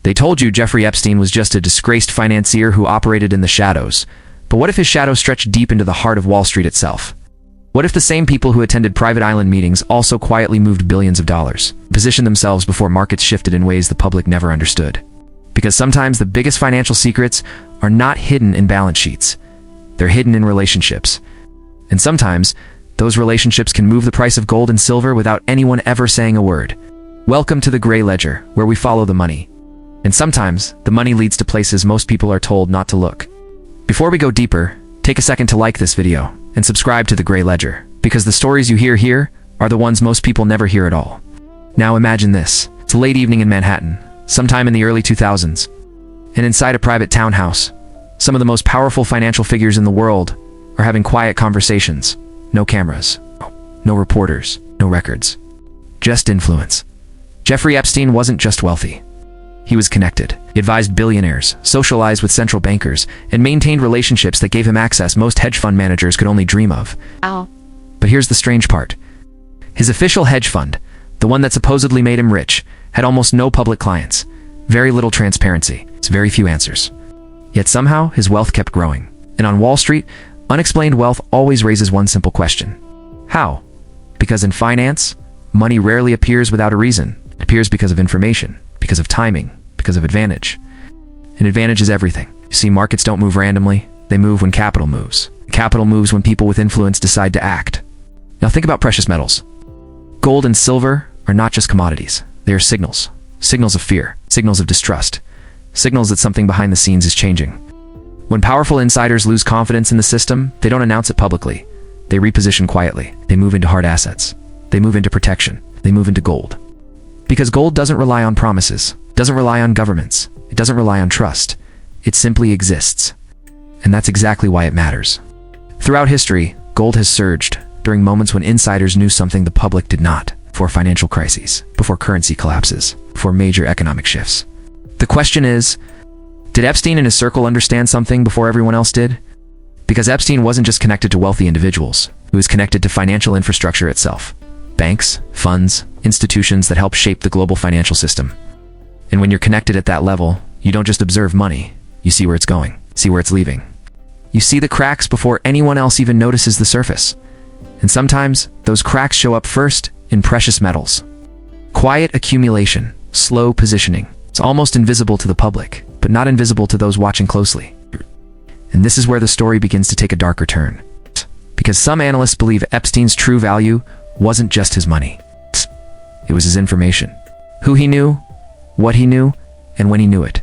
They told you Jeffrey Epstein was just a disgraced financier who operated in the shadows. But what if his shadow stretched deep into the heart of Wall Street itself? What if the same people who attended private island meetings also quietly moved billions of dollars, positioned themselves before markets shifted in ways the public never understood? Because sometimes the biggest financial secrets are not hidden in balance sheets. They're hidden in relationships. And sometimes, those relationships can move the price of gold and silver without anyone ever saying a word. Welcome to the gray ledger, where we follow the money. And sometimes, the money leads to places most people are told not to look. Before we go deeper, take a second to like this video and subscribe to the Gray Ledger, because the stories you hear here are the ones most people never hear at all. Now imagine this. It's a late evening in Manhattan, sometime in the early 2000s. And inside a private townhouse, some of the most powerful financial figures in the world are having quiet conversations. No cameras, no reporters, no records. Just influence. Jeffrey Epstein wasn't just wealthy. He was connected. He advised billionaires, socialized with central bankers, and maintained relationships that gave him access most hedge fund managers could only dream of. But here's the strange part. His official hedge fund, the one that supposedly made him rich, had almost no public clients, very little transparency, very few answers. Yet somehow, his wealth kept growing. And on Wall Street, unexplained wealth always raises one simple question. How? Because in finance, money rarely appears without a reason. It appears because of information, because of timing, because of advantage. And advantage is everything. You see, markets don't move randomly. They move when capital moves. Capital moves when people with influence decide to act. Now think about precious metals. Gold and silver are not just commodities. They are signals. Signals of fear. Signals of distrust. Signals that something behind the scenes is changing. When powerful insiders lose confidence in the system, they don't announce it publicly. They reposition quietly. They move into hard assets. They move into protection. They move into gold. Because gold doesn't rely on promises, doesn't rely on governments, it doesn't rely on trust. It simply exists. And that's exactly why it matters. Throughout history, gold has surged during moments when insiders knew something the public did not, before financial crises, before currency collapses, before major economic shifts. The question is, did Epstein and his circle understand something before everyone else did? Because Epstein wasn't just connected to wealthy individuals, he was connected to financial infrastructure itself. Banks, funds, institutions that help shape the global financial system. And when you're connected at that level, you don't just observe money, you see where it's going, see where it's leaving. You see the cracks before anyone else even notices the surface. And sometimes, those cracks show up first in precious metals. Quiet accumulation, slow positioning. It's almost invisible to the public, but not invisible to those watching closely. And this is where the story begins to take a darker turn. Because some analysts believe Epstein's true value wasn't just his money. It was his information. Who he knew, what he knew, and when he knew it.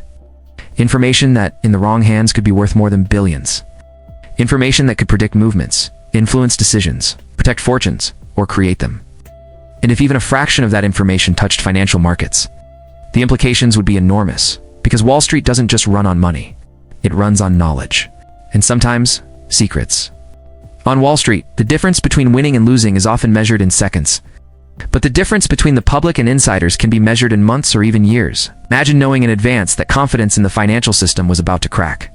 Information that, in the wrong hands, could be worth more than billions. Information that could predict movements, influence decisions, protect fortunes, or create them. And if even a fraction of that information touched financial markets, the implications would be enormous, because Wall Street doesn't just run on money. It runs on knowledge. And sometimes, secrets. On Wall Street, the difference between winning and losing is often measured in seconds. But the difference between the public and insiders can be measured in months or even years. Imagine knowing in advance that confidence in the financial system was about to crack.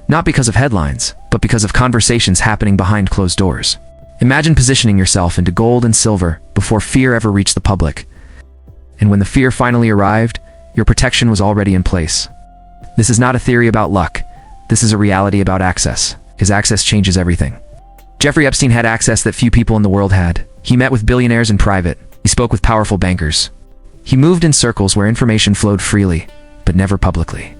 Not because of headlines, but because of conversations happening behind closed doors. Imagine positioning yourself into gold and silver before fear ever reached the public. And when the fear finally arrived, your protection was already in place. This is not a theory about luck. This is a reality about access, because access changes everything. Jeffrey Epstein had access that few people in the world had. He met with billionaires in private. He spoke with powerful bankers. He moved in circles where information flowed freely, but never publicly.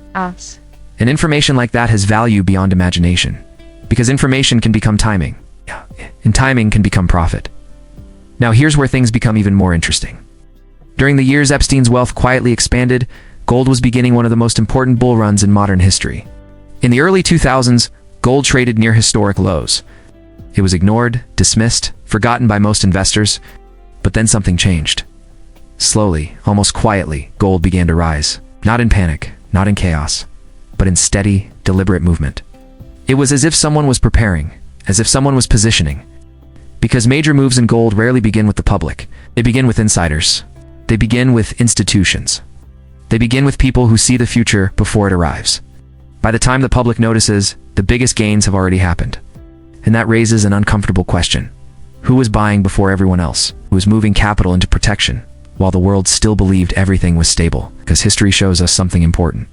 And information like that has value beyond imagination. Because information can become timing. And timing can become profit. Now here's where things become even more interesting. During the years Epstein's wealth quietly expanded, gold was beginning one of the most important bull runs in modern history. In the early 2000s, gold traded near historic lows. It was ignored, dismissed, forgotten by most investors, but then something changed. Slowly, almost quietly, gold began to rise. Not in panic, not in chaos, but in steady, deliberate movement. It was as if someone was preparing, as if someone was positioning. Because major moves in gold rarely begin with the public. They begin with insiders. They begin with institutions. They begin with people who see the future before it arrives. By the time the public notices, the biggest gains have already happened. And that raises an uncomfortable question. Who was buying before everyone else? Who was moving capital into protection? while the world still believed everything was stable, because history shows us something important.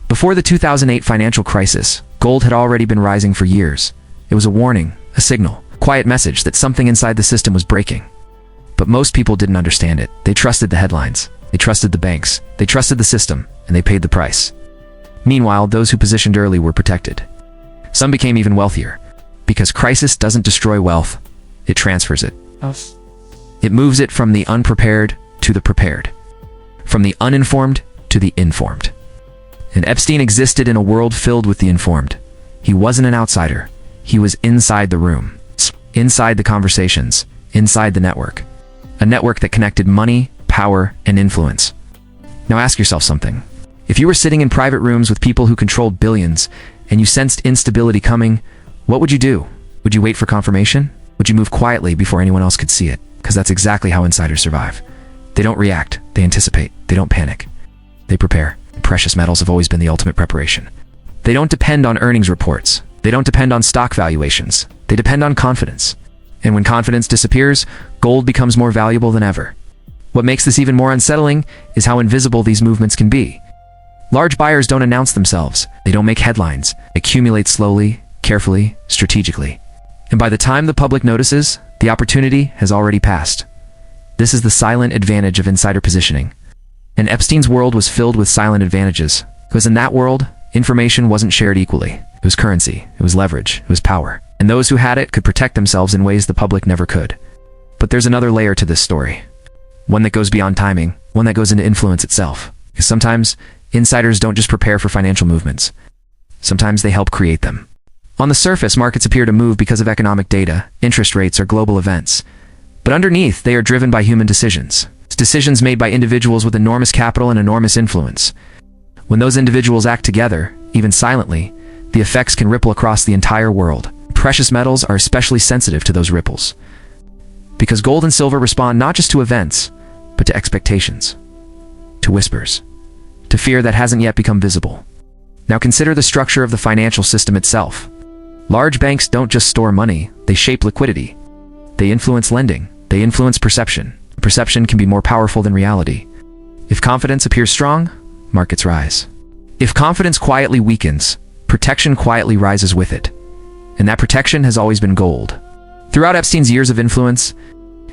Before the 2008 financial crisis, gold had already been rising for years. It was a warning, a signal, a quiet message that something inside the system was breaking. But most people didn't understand it. They trusted the headlines, they trusted the banks, they trusted the system, and they paid the price. Meanwhile, those who positioned early were protected. Some became even wealthier, because crisis doesn't destroy wealth, it transfers it. It moves it from the unprepared to the prepared, from the uninformed to the informed. And Epstein existed in a world filled with the informed. He wasn't an outsider. He was inside the room, inside the conversations, inside the network. A network that connected money, power, and influence. Now ask yourself something. If you were sitting in private rooms with people who controlled billions, and you sensed instability coming, what would you do? Would you wait for confirmation? Would you move quietly before anyone else could see it? Because that's exactly how insiders survive. They don't react, they anticipate, they don't panic. They prepare. Precious metals have always been the ultimate preparation. They don't depend on earnings reports. They don't depend on stock valuations. They depend on confidence. And when confidence disappears, gold becomes more valuable than ever. What makes this even more unsettling is how invisible these movements can be. Large buyers don't announce themselves. They don't make headlines. They accumulate slowly, carefully, strategically. And by the time the public notices, the opportunity has already passed. This is the silent advantage of insider positioning. And Epstein's world was filled with silent advantages, because in that world, information wasn't shared equally. It was currency, it was leverage, it was power. And those who had it could protect themselves in ways the public never could. But there's another layer to this story. One that goes beyond timing, one that goes into influence itself. Because sometimes, insiders don't just prepare for financial movements. Sometimes they help create them. On the surface, markets appear to move because of economic data, interest rates, or global events. But underneath, they are driven by human decisions. It's decisions made by individuals with enormous capital and enormous influence. When those individuals act together, even silently, the effects can ripple across the entire world. Precious metals are especially sensitive to those ripples. Because gold and silver respond not just to events, but to expectations, to whispers, to fear that hasn't yet become visible. Now consider the structure of the financial system itself. Large banks don't just store money, they shape liquidity. They influence lending, they influence perception. Perception can be more powerful than reality. If confidence appears strong, markets rise. If confidence quietly weakens, protection quietly rises with it. And that protection has always been gold. Throughout Epstein's years of influence,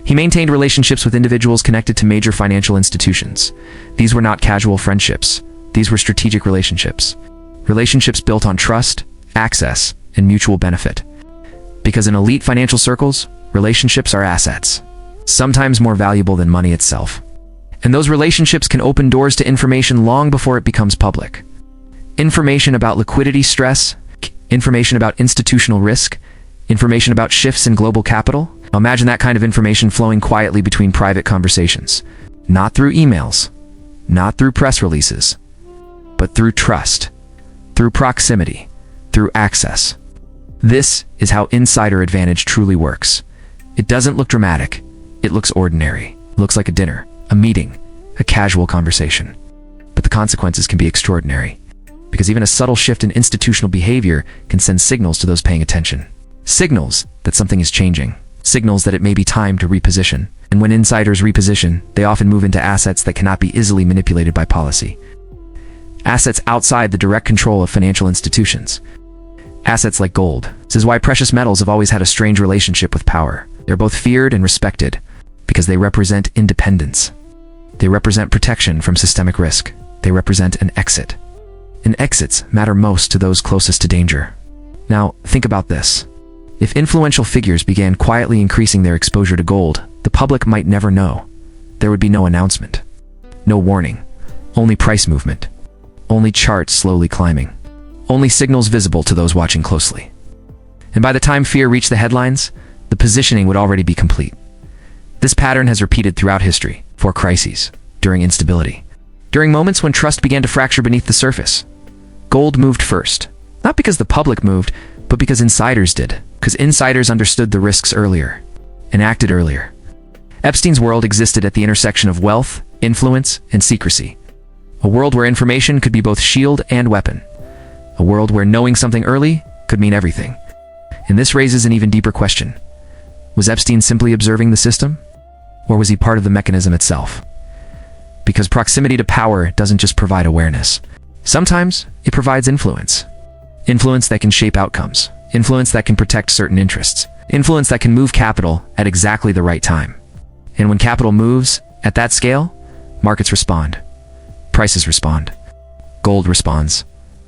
he maintained relationships with individuals connected to major financial institutions. These were not casual friendships. These were strategic relationships. Relationships built on trust, access, and mutual benefit. Because in elite financial circles, relationships are assets, sometimes more valuable than money itself. And those relationships can open doors to information long before it becomes public. Information about liquidity stress, information about institutional risk, information about shifts in global capital. Imagine that kind of information flowing quietly between private conversations. Not through emails, not through press releases, but through trust, through proximity, through access. This is how insider advantage truly works. It doesn't look dramatic. It looks ordinary. It looks like a dinner, a meeting, a casual conversation. But the consequences can be extraordinary, because even a subtle shift in institutional behavior can send signals to those paying attention. Signals that something is changing. Signals that it may be time to reposition. And when insiders reposition, they often move into assets that cannot be easily manipulated by policy. Assets outside the direct control of financial institutions. Assets like gold. This is why precious metals have always had a strange relationship with power. They're both feared and respected because they represent independence. They represent protection from systemic risk. They represent an exit. And exits matter most to those closest to danger. Now, think about this. If influential figures began quietly increasing their exposure to gold, the public might never know. There would be no announcement, no warning, only price movement, only charts slowly climbing, only signals visible to those watching closely. And by the time fear reached the headlines, the positioning would already be complete. This pattern has repeated throughout history, for crises, during instability, during moments when trust began to fracture beneath the surface. Gold moved first, not because the public moved, but because insiders did, because insiders understood the risks earlier and acted earlier. Epstein's world existed at the intersection of wealth, influence, and secrecy. A world where information could be both shield and weapon. A world where knowing something early could mean everything. And this raises an even deeper question. Was Epstein simply observing the system? Or was he part of the mechanism itself? Because proximity to power doesn't just provide awareness. Sometimes it provides influence. Influence that can shape outcomes. Influence that can protect certain interests. Influence that can move capital at exactly the right time. And when capital moves at that scale, markets respond. Prices respond. Gold responds.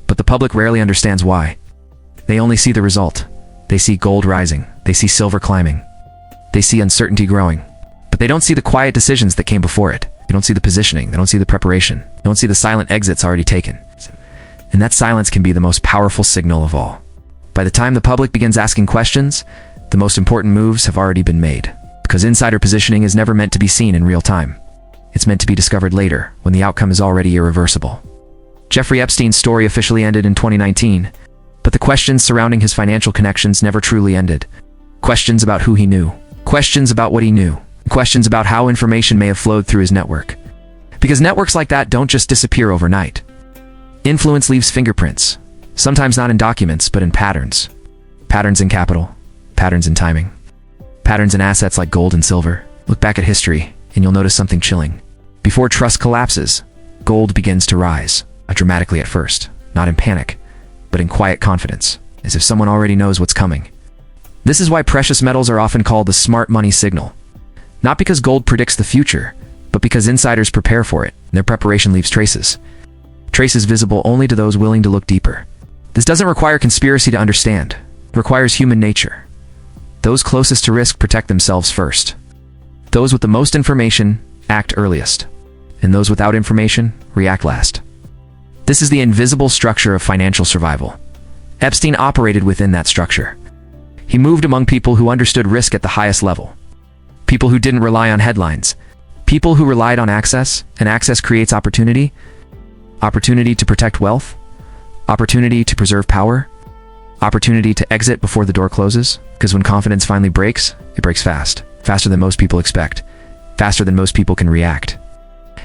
But the public rarely understands why. They only see the result. They see gold rising. They see silver climbing. They see uncertainty growing. But they don't see the quiet decisions that came before it. They don't see the positioning. They don't see the preparation. They don't see the silent exits already taken. And that silence can be the most powerful signal of all. By the time the public begins asking questions, the most important moves have already been made. Because insider positioning is never meant to be seen in real time. It's meant to be discovered later, when the outcome is already irreversible. Jeffrey Epstein's story officially ended in 2019, but the questions surrounding his financial connections never truly ended. Questions about who he knew. Questions about what he knew. Questions about how information may have flowed through his network. Because networks like that don't just disappear overnight. Influence leaves fingerprints, sometimes not in documents, but in patterns. Patterns in capital, patterns in timing, patterns in assets like gold and silver. Look back at history, and you'll notice something chilling. Before trust collapses, gold begins to rise, dramatically at first, not in panic, but in quiet confidence, as if someone already knows what's coming. This is why precious metals are often called the smart money signal. Not because gold predicts the future, but because insiders prepare for it, and their preparation leaves traces. Traces visible only to those willing to look deeper. This doesn't require conspiracy to understand. It requires human nature. Those closest to risk protect themselves first. Those with the most information act earliest, and those without information react last. This is the invisible structure of financial survival. Epstein operated within that structure. He moved among people who understood risk at the highest level. People who didn't rely on headlines. People who relied on access, and access creates opportunity. Opportunity to protect wealth. Opportunity to preserve power. Opportunity to exit before the door closes. Because when confidence finally breaks, it breaks fast. Faster than most people expect. Faster than most people can react.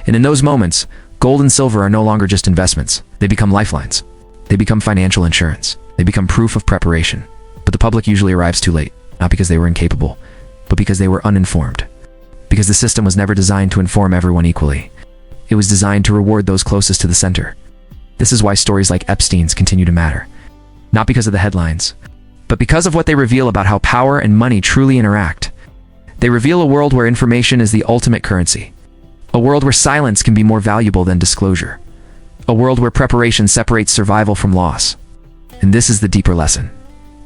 And in those moments, gold and silver are no longer just investments. They become lifelines. They become financial insurance. They become proof of preparation. But the public usually arrives too late, not because they were incapable, but because they were uninformed. Because the system was never designed to inform everyone equally. It was designed to reward those closest to the center. This is why stories like Epstein's continue to matter. Not because of the headlines, but because of what they reveal about how power and money truly interact. They reveal a world where information is the ultimate currency. A world where silence can be more valuable than disclosure. A world where preparation separates survival from loss. And this is the deeper lesson.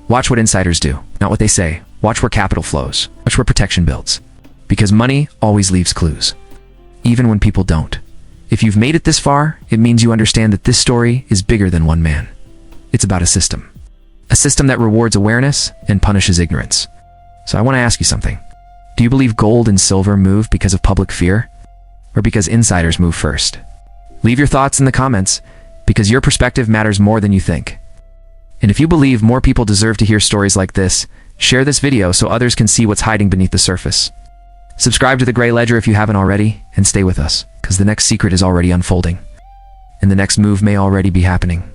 Watch what insiders do, not what they say. Watch where capital flows. Watch where protection builds. Because money always leaves clues. Even when people don't. If you've made it this far, it means you understand that this story is bigger than one man. It's about a system. A system that rewards awareness and punishes ignorance. So I want to ask you something. Do you believe gold and silver move because of public fear? Or because insiders move first? Leave your thoughts in the comments, because your perspective matters more than you think. And if you believe more people deserve to hear stories like this, share this video so others can see what's hiding beneath the surface. Subscribe to The Gray Ledger if you haven't already, and stay with us, because the next secret is already unfolding. And the next move may already be happening.